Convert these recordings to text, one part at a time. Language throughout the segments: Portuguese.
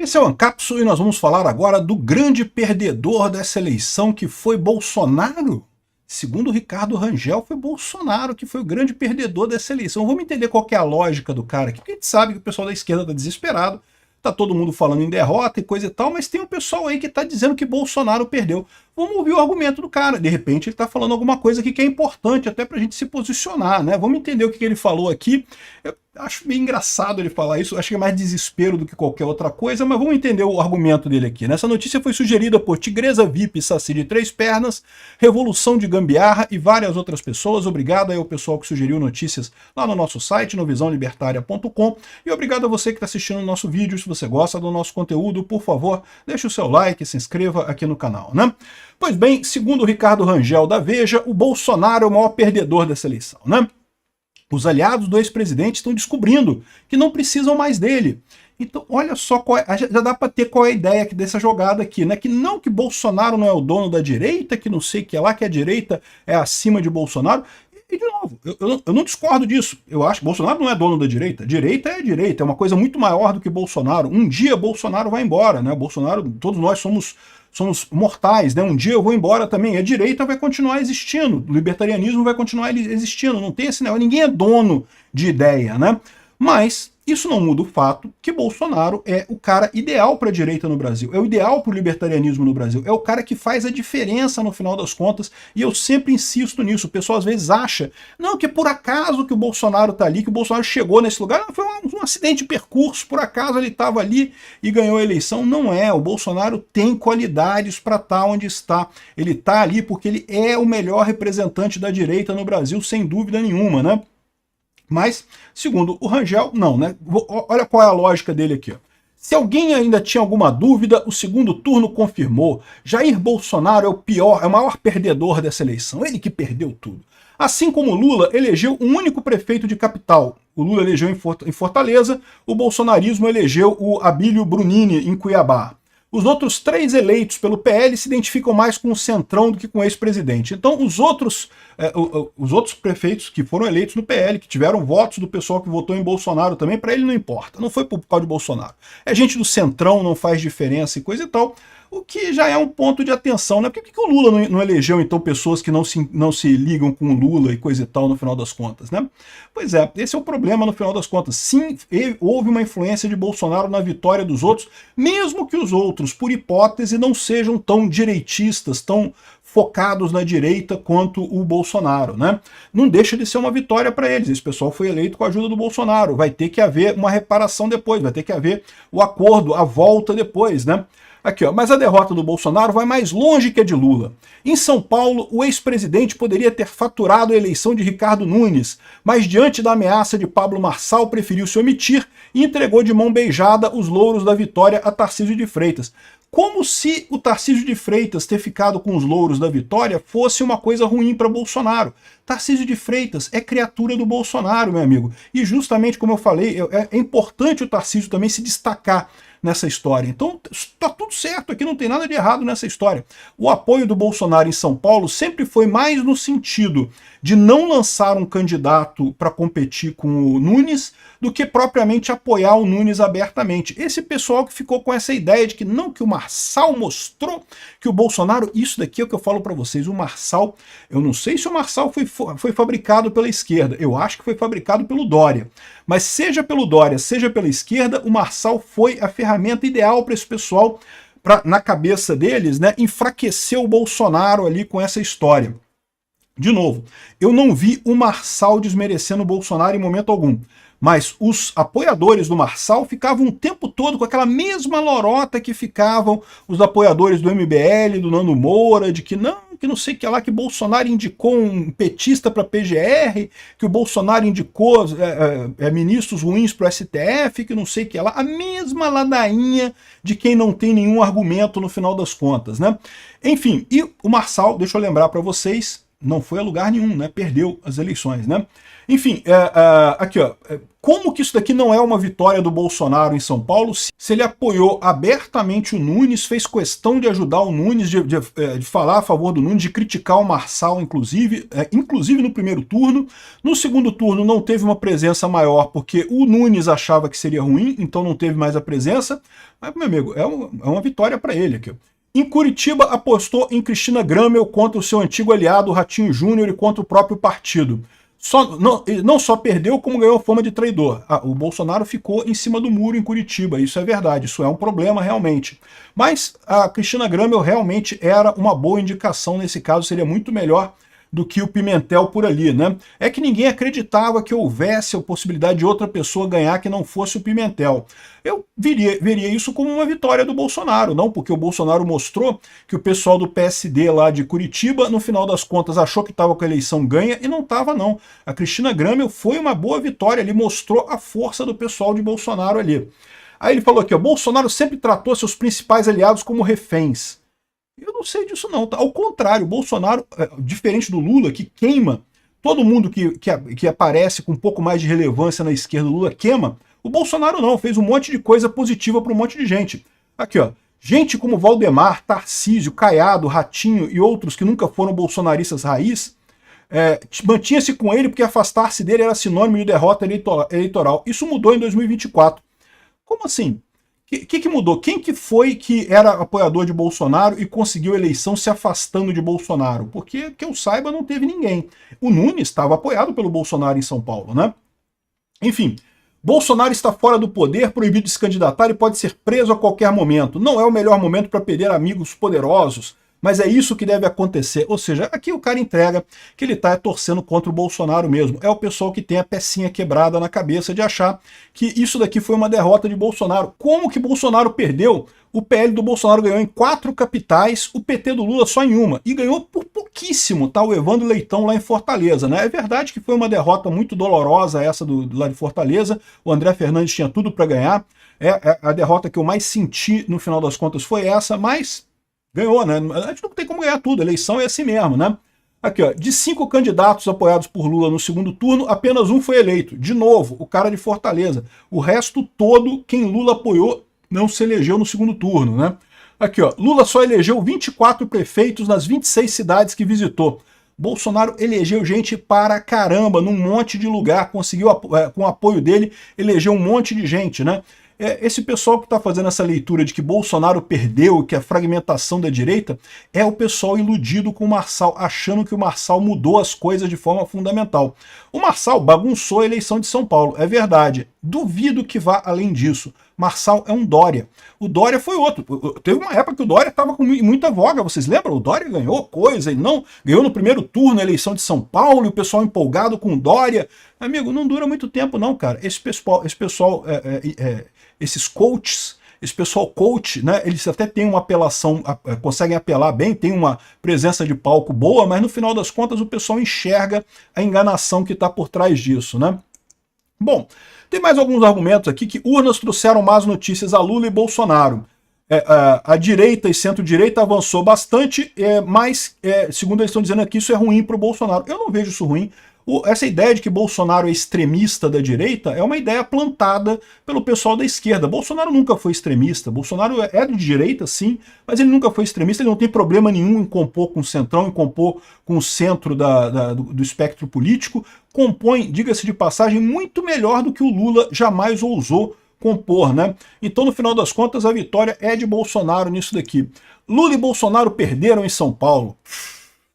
Esse é o Ancapsu e nós vamos falar agora do grande perdedor dessa eleição, que foi Bolsonaro. Segundo Ricardo Rangel, foi Bolsonaro que foi o grande perdedor dessa eleição. Vamos entender qual que é a lógica do cara aqui, porque a gente sabe que o pessoal da esquerda está desesperado, tá todo mundo falando em derrota e coisa e tal, mas tem um pessoal aí que está dizendo que Bolsonaro perdeu. Vamos ouvir o argumento do cara. De repente ele está falando alguma coisa aqui que é importante até para a gente se posicionar, né? Vamos entender o que ele falou aqui. Eu acho bem engraçado ele falar isso, acho que é mais desespero do que qualquer outra coisa, mas vamos entender o argumento dele aqui. Essa notícia foi sugerida por Tigresa VIP, Saci de Três Pernas, Revolução de Gambiarra e várias outras pessoas. Obrigado aí ao pessoal que sugeriu notícias lá no nosso site, no visãolibertaria.com, e obrigado a você que está assistindo o nosso vídeo. Se você gosta do nosso conteúdo, por favor, deixe o seu like, se inscreva aqui no canal, né? Pois bem, segundo o Ricardo Rangel da Veja, o Bolsonaro é o maior perdedor dessa eleição, né? Os aliados do ex-presidente estão descobrindo que não precisam mais dele. Então, olha só, já dá para ter qual é a ideia dessa jogada aqui, né? Que não que Bolsonaro não é o dono da direita, que não sei o que é lá, que a direita é acima de Bolsonaro. E, de novo, eu não discordo disso. Eu acho que Bolsonaro não é dono da direita. Direita é a direita, é uma coisa muito maior do que Bolsonaro. Um dia Bolsonaro vai embora, né? Bolsonaro, todos nós somos mortais, né? Um dia eu vou embora também. A direita vai continuar existindo, o libertarianismo vai continuar existindo, não tem esse negócio, ninguém é dono de ideia, né? Mas isso não muda o fato que Bolsonaro é o cara ideal para a direita no Brasil, é o ideal para o libertarianismo no Brasil, é o cara que faz a diferença no final das contas, e eu sempre insisto nisso. O pessoal às vezes acha, não, que por acaso que o Bolsonaro está ali, que o Bolsonaro chegou nesse lugar, não, foi um acidente de percurso, por acaso ele estava ali e ganhou a eleição. Não é, o Bolsonaro tem qualidades para estar onde está, ele está ali porque ele é o melhor representante da direita no Brasil, sem dúvida nenhuma, né? Mas, segundo o Rangel, não, né? Olha qual é a lógica dele aqui, ó. Se alguém ainda tinha alguma dúvida, o segundo turno confirmou. Jair Bolsonaro é o maior perdedor dessa eleição, ele que perdeu tudo. Assim como Lula elegeu um único prefeito de capital. O Lula elegeu em Fortaleza, o bolsonarismo elegeu o Abílio Brunini em Cuiabá. Os outros 3 eleitos pelo PL se identificam mais com o Centrão do que com o ex-presidente. Então os outros prefeitos que foram eleitos no PL, que tiveram votos do pessoal que votou em Bolsonaro também, para ele não importa, não foi por causa de Bolsonaro. É gente do Centrão, não faz diferença e coisa e tal, o que já é um ponto de atenção, né? Por que o Lula não elegeu, então, pessoas que não se ligam com o Lula e coisa e tal, no final das contas, né? Pois é, esse é o problema no final das contas. Sim, houve uma influência de Bolsonaro na vitória dos outros, mesmo que os outros, por hipótese, não sejam tão direitistas, tão focados na direita quanto o Bolsonaro, né? Não deixa de ser uma vitória para eles. Esse pessoal foi eleito com a ajuda do Bolsonaro. Vai ter que haver uma reparação depois, vai ter que haver o acordo, a volta depois, né? Aqui, ó, mas a derrota do Bolsonaro vai mais longe que a de Lula. Em São Paulo, o ex-presidente poderia ter faturado a eleição de Ricardo Nunes, mas diante da ameaça de Pablo Marçal preferiu se omitir e entregou de mão beijada os louros da vitória a Tarcísio de Freitas. Como se o Tarcísio de Freitas ter ficado com os louros da vitória fosse uma coisa ruim para Bolsonaro. Tarcísio de Freitas é criatura do Bolsonaro, meu amigo. E justamente como eu falei, é importante o Tarcísio também se destacar nessa história. Então está tudo certo aqui, não tem nada de errado nessa história. O apoio do Bolsonaro em São Paulo sempre foi mais no sentido de não lançar um candidato para competir com o Nunes do que propriamente apoiar o Nunes abertamente. Esse pessoal que ficou com essa ideia de que não, que o Marçal mostrou que o Bolsonaro, isso daqui é o que eu falo para vocês, o Marçal, eu não sei se o Marçal foi fabricado pela esquerda, eu acho que foi fabricado pelo Dória. Mas seja pelo Dória, seja pela esquerda, o Marçal foi a ferramenta ideal para esse pessoal, na cabeça deles, né, enfraquecer o Bolsonaro ali com essa história. De novo, eu não vi o Marçal desmerecendo o Bolsonaro em momento algum. Mas os apoiadores do Marçal ficavam o tempo todo com aquela mesma lorota que ficavam os apoiadores do MBL, do Nando Moura, de que não sei o que lá, que Bolsonaro indicou um petista para a PGR, que o Bolsonaro indicou ministros ruins para o STF, que não sei o que lá. A mesma ladainha de quem não tem nenhum argumento no final das contas, né? Enfim, e o Marçal, deixa eu lembrar para vocês, não foi a lugar nenhum, né? Perdeu as eleições, né? Enfim, aqui, ó, Como que isso daqui não é uma vitória do Bolsonaro em São Paulo, se ele apoiou abertamente o Nunes, fez questão de ajudar o Nunes, de falar a favor do Nunes, de criticar o Marçal, inclusive no primeiro turno. No segundo turno não teve uma presença maior, porque o Nunes achava que seria ruim, então não teve mais a presença. Mas, meu amigo, é uma vitória para ele aqui. Em Curitiba, apostou em Cristina Grammel contra o seu antigo aliado, Ratinho Júnior, e contra o próprio partido. Não só perdeu, como ganhou fama de traidor. O Bolsonaro ficou em cima do muro em Curitiba, isso é verdade, isso é um problema realmente. Mas a Cristina Grammel realmente era uma boa indicação nesse caso, seria muito melhor do que o Pimentel por ali, né? É que ninguém acreditava que houvesse a possibilidade de outra pessoa ganhar que não fosse o Pimentel. Eu veria isso como uma vitória do Bolsonaro, não? Porque o Bolsonaro mostrou que o pessoal do PSD lá de Curitiba, no final das contas, achou que estava com a eleição ganha e não estava, não. A Cristina Grammel foi uma boa vitória, ele mostrou a força do pessoal de Bolsonaro ali. Aí ele falou aqui, ó, Bolsonaro sempre tratou seus principais aliados como reféns. Eu não sei disso não, tá? Ao contrário, o Bolsonaro, diferente do Lula, que queima todo mundo que aparece com um pouco mais de relevância na esquerda, o Lula queima, o Bolsonaro não, fez um monte de coisa positiva para um monte de gente. Aqui, ó, gente como Valdemar, Tarcísio, Caiado, Ratinho e outros que nunca foram bolsonaristas raiz, mantinha-se com ele porque afastar-se dele era sinônimo de derrota eleitoral. Isso mudou em 2024. Como assim? O que mudou? Quem que foi que era apoiador de Bolsonaro e conseguiu a eleição se afastando de Bolsonaro? Porque, que eu saiba, não teve ninguém. O Nunes estava apoiado pelo Bolsonaro em São Paulo, né? Enfim, Bolsonaro está fora do poder, proibido de se candidatar e pode ser preso a qualquer momento. Não é o melhor momento para perder amigos poderosos, mas é isso que deve acontecer. Ou seja, aqui o cara entrega que ele está torcendo contra o Bolsonaro mesmo. É o pessoal que tem a pecinha quebrada na cabeça de achar que isso daqui foi uma derrota de Bolsonaro. Como que Bolsonaro perdeu? O PL do Bolsonaro ganhou em 4 capitais, o PT do Lula só em uma. E ganhou por pouquíssimo, tá? O Evandro Leitão lá em Fortaleza, né? É verdade que foi uma derrota muito dolorosa essa lá de Fortaleza. O André Fernandes tinha tudo para ganhar. A derrota que eu mais senti no final das contas foi essa, mas ganhou, né? A gente não tem como ganhar tudo, a eleição é assim mesmo, né? Aqui, ó, de 5 candidatos apoiados por Lula no segundo turno, apenas um foi eleito. De novo, o cara de Fortaleza. O resto todo, quem Lula apoiou, não se elegeu no segundo turno, né? Aqui, ó, Lula só elegeu 24 prefeitos nas 26 cidades que visitou. Bolsonaro elegeu gente para caramba, num monte de lugar, conseguiu, com o apoio dele, eleger um monte de gente, né? Esse pessoal que está fazendo essa leitura de que Bolsonaro perdeu, que a fragmentação da direita, é o pessoal iludido com o Marçal, achando que o Marçal mudou as coisas de forma fundamental. O Marçal bagunçou a eleição de São Paulo, é verdade. Duvido que vá além disso. Marçal é um Dória. O Dória foi outro. Teve uma época que o Dória estava com muita voga, vocês lembram? O Dória ganhou coisa, e não ganhou no primeiro turno a eleição de São Paulo, e o pessoal empolgado com o Dória. Amigo, não dura muito tempo não, cara. Esses coaches, esse pessoal coach, né, eles até têm uma apelação, conseguem apelar bem, tem uma presença de palco boa, mas no final das contas o pessoal enxerga a enganação que está por trás disso, né? Bom, tem mais alguns argumentos aqui que urnas trouxeram más notícias a Lula e Bolsonaro. A direita e centro-direita avançou bastante, mas, segundo eles estão dizendo aqui, isso é ruim para o Bolsonaro. Eu não vejo isso ruim. Essa ideia de que Bolsonaro é extremista da direita é uma ideia plantada pelo pessoal da esquerda. Bolsonaro nunca foi extremista. Bolsonaro é de direita, sim, mas ele nunca foi extremista. Ele não tem problema nenhum em compor com o centrão, em compor com o centro do espectro político. Compõe, diga-se de passagem, muito melhor do que o Lula jamais ousou compor, né? Então, no final das contas, a vitória é de Bolsonaro nisso daqui. Lula e Bolsonaro perderam em São Paulo.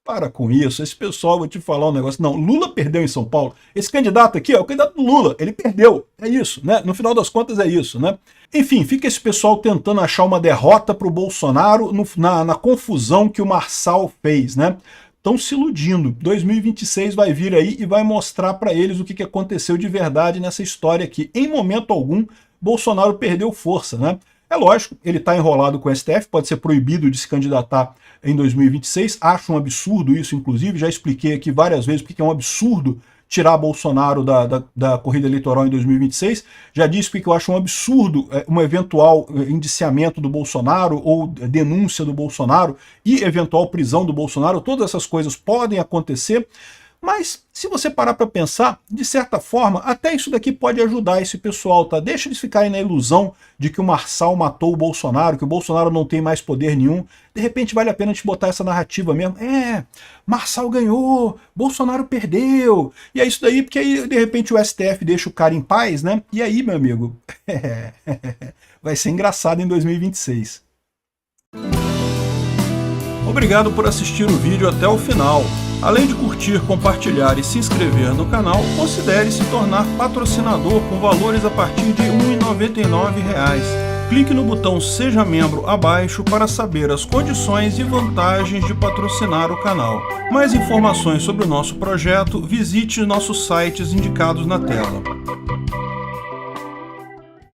Para com isso, esse pessoal, vou te falar um negócio. Não, Lula perdeu em São Paulo. Esse candidato aqui é o candidato do Lula, ele perdeu. É isso, né? No final das contas é isso, né? Enfim, fica esse pessoal tentando achar uma derrota para o Bolsonaro na confusão que o Marçal fez, né? Estão se iludindo. 2026 vai vir aí e vai mostrar para eles o que aconteceu de verdade nessa história aqui. Em momento algum, Bolsonaro perdeu força, né? É lógico, ele está enrolado com o STF, pode ser proibido de se candidatar em 2026. Acho um absurdo isso, inclusive. Já expliquei aqui várias vezes porque é um absurdo tirar Bolsonaro da corrida eleitoral em 2026. Já disse que eu acho um absurdo um eventual indiciamento do Bolsonaro ou denúncia do Bolsonaro e eventual prisão do Bolsonaro. Todas essas coisas podem acontecer, Mas, se você parar para pensar, de certa forma, até isso daqui pode ajudar esse pessoal, tá? Deixa eles ficarem na ilusão de que o Marçal matou o Bolsonaro, que o Bolsonaro não tem mais poder nenhum. De repente vale a pena te botar essa narrativa mesmo. Marçal ganhou, Bolsonaro perdeu. E é isso daí, porque aí, de repente, o STF deixa o cara em paz, né? E aí, meu amigo, vai ser engraçado em 2026. Obrigado por assistir o vídeo até o final. Além de curtir, compartilhar e se inscrever no canal, considere se tornar patrocinador com valores a partir de R$ 1,99. Clique no botão Seja Membro abaixo para saber as condições e vantagens de patrocinar o canal. Mais informações sobre o nosso projeto, visite nossos sites indicados na tela.